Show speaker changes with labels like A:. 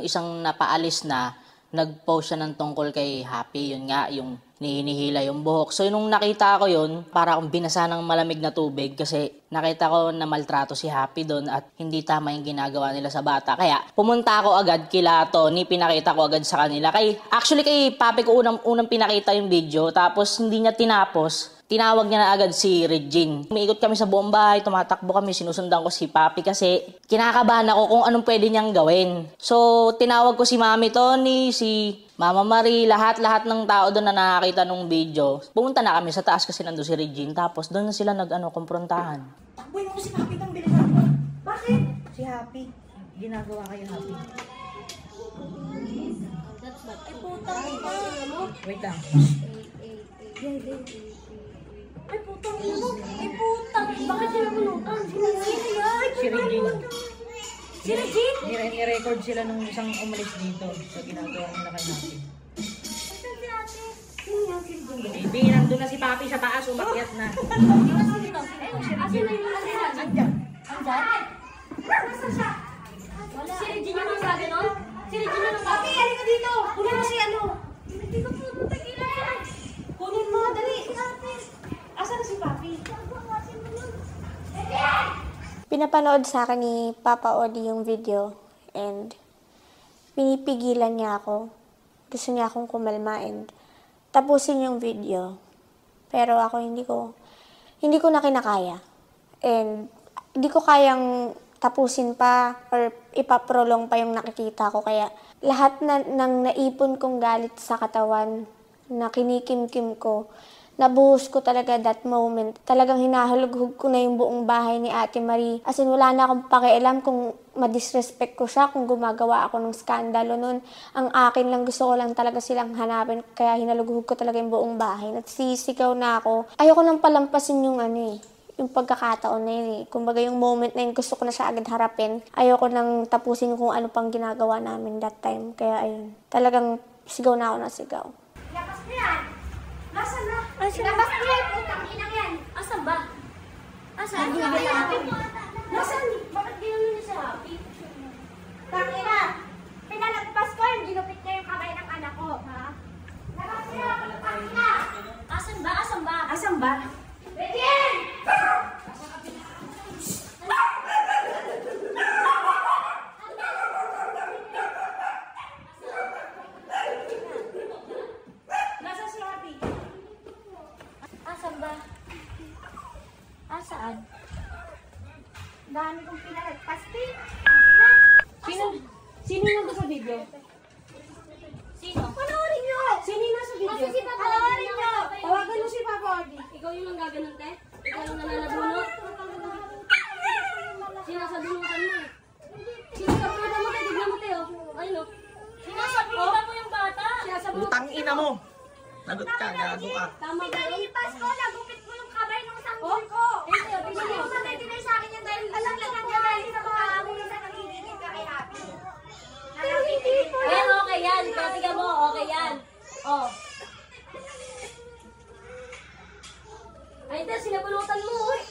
A: yung isang napaalis na, nag-post siya ng tungkol kay Happy. Yun nga, yung hinihila yung buhok. So, nung nakita ko yun, para akong binasa ng malamig na tubig kasi nakita ko na maltrato si Happy doon at hindi tama yung ginagawa nila sa bata. Kaya, pumunta ako agad kila Tony, pinakita ko agad sa kanila. Actually, kay Papi ko unang pinakita yung video, tapos hindi niya tinapos. Tinawag niya na agad si Regine. Umiikot kami sa buong bahay, tumatakbo kami, sinusundan ko si Papi kasi kinakabahan ako kung anong pwede niyang gawin. So, tinawag ko si Mami Tony, si Mama Marie, lahat ng tao doon na nakakita nung video. Pumunta na kami sa taas kasi nandun si Regine, tapos doon na sila kumprontahan.
B: Takboy mo si Happy kang bilisan mo. Bakit? Si Happy. Ginagawa kayo Happy. Ay, putang ina. Wait lang. Ay, putang ina mo. Ay, putang. Bakit sila pulutan? Sino yan? Si Regine. Si Regine? Ni-record sila nung isang umalis dito sa ginagawa nila kay Happy.
C: Asan si ate? Sino yan si Regine?
B: Baby, nandun na si Papi sa taas, umakyat na.
C: Asan na yung ate?
B: Andyan.
C: Andyan? Nasaan siya? Wala. Si Regine yung nagaganon? Si Regine yung
B: Papi, halika dito. Kunin mo si ano.
C: Hindi ko po tagilan.
B: Kunin mo, dali. Asan na si Papi?
D: Pinapanood sa akin ni Papa Odi yung video and pinipigilan niya ako. Gusto niya akong kumalma and tapusin yung video. Pero ako hindi ko na kinakaya. And hindi ko kayang tapusin pa or ipaprolong pa yung nakikita ko. Kaya lahat ng naipon kong galit sa katawan na kinikimkim ko, nabuhos ko talaga that moment. Talagang hinahulughog ko na yung buong bahay ni Ate Marie. As in, wala na akong pakialam kung madisrespect ko siya, kung gumagawa ako ng skandalo nun. Ang akin lang, gusto ko lang talaga silang hanapin. Kaya hinalughog ko talaga yung buong bahay. Nagsisigaw na ako. Ayoko nang palampasin yung yung pagkakataon na yun eh. Kumbaga yung moment na yun, gusto ko na siya agad harapin. Ayoko nang tapusin kung ano pang ginagawa namin that time. Kaya ayun, talagang sigaw na ako na sigaw.
C: Lakas mo yan. Nasaan na?
D: Labas
C: mo yan. Putang inang yan. Asan ba? Asan? Nasaan? Bakit gano'n niya sa Happy?
D: Tangina! Pinalagpas ko yung ginupit niya yung kamay ng anak ko, ha?
C: Labas mo yan. Tangina. Asan ba? Asan ba?
B: Asan ba?
C: Regine!
B: Nasaan si Happy?
C: Asan ba? Asaan?
D: Dami kong pinalagpas, Pete.
B: Sino yung nandun sa video?
C: Sino?
D: Panoorin niyo!
B: Sino yung nasa video?
C: Kasi si Papa
D: Panoorin niyo!
B: Tawagan mo si Papa Odi.
C: Ikaw yung nanggaganon, te? Ikaw yung nananabunot? Sinasabunutan mo eh. Sinasabunutan mo, te? Tignan mo, te, oh. Ayun, oh. Sinasabunutan mo yung bata?
B: Utang ina mo. Nagot ka, gago ka.
C: Tama ba yun?
D: Pinalipas ko, nagupit mo yung kamay ng sanggol ko.
C: Tingnan mo, tingnan mo.
D: Sanay sa akin yan dahil alam lang ang galing sa mga amo na nanginginig ka kay Happy. Pero hindi po.
C: Pero okay yan. Tingnan mo, okay yan. Oh. Ay, te, sinabunutan mo, eh.